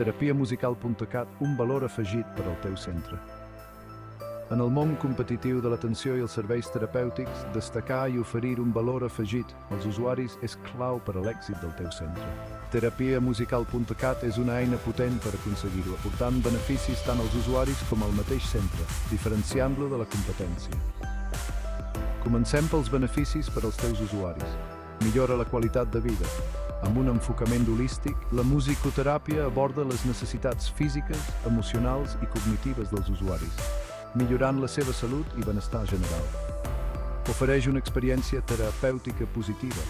Terapiamusical.cat, un valor afegit per al teu centre. En el món competitiu de l'atenció i els serveis terapèutics, destacar i oferir un valor afegit als usuaris és clau per a l'èxit del teu centre. Terapiamusical.cat és una eina potent per aconseguir-ho, aportant beneficis tant als usuaris com al mateix centre, diferenciant-lo de la competència. Comencem pels beneficis per als teus usuaris. Millora la qualitat de vida. Amb un enfocament holístic, la musicoteràpia aborda les necessitats físiques, emocionals i cognitives dels usuaris, millorant la seva salut i benestar general. Ofereix una experiència terapèutica positiva.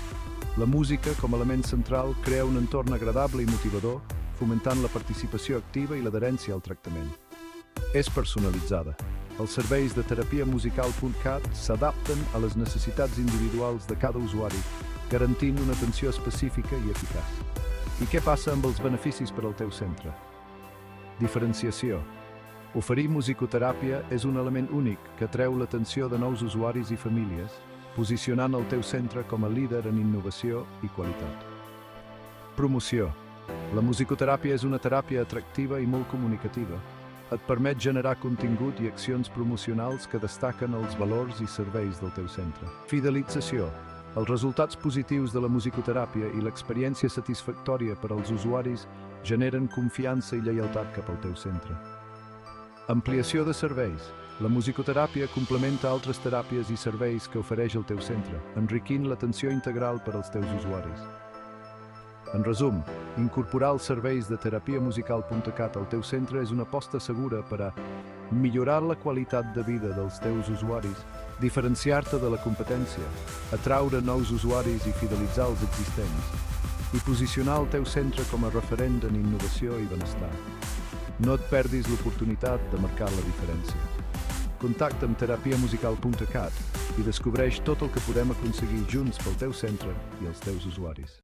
La música, com a element central, crea un entorn agradable i motivador, fomentant la participació activa i l'adherència al tractament. És personalitzada. Els serveis de terapiamusical.cat s'adapten a les necessitats individuals de cada usuari, garantint una atenció específica i eficaç. I què passa amb els beneficis per al teu centre? Diferenciació. Oferir musicoteràpia és un element únic que atreu l'atenció de nous usuaris i famílies, posicionant el teu centre com a líder en innovació i qualitat. Promoció. La musicoteràpia és una teràpia atractiva i molt comunicativa. Et permet generar contingut i accions promocionals que destaquen els valors i serveis del teu centre. Fidelització. Els resultats positius de la musicoteràpia i l'experiència satisfactòria per als usuaris generen confiança i lleialtat cap al teu centre. Ampliació de serveis. La musicoteràpia complementa altres teràpies i serveis que ofereix el teu centre, enriquint l'atenció integral per als teus usuaris. En resum, incorporar els serveis de terapiamusical.cat al teu centre és una aposta segura per a millorar la qualitat de vida dels teus usuaris, diferenciar-te de la competència, atraure nous usuaris i fidelitzar els existents, i posicionar el teu centre com a referent en innovació i benestar. No et perdis l'oportunitat de marcar la diferència. Contacta amb terapiamusical.cat i descobreix tot el que podem aconseguir junts pel teu centre i els teus usuaris.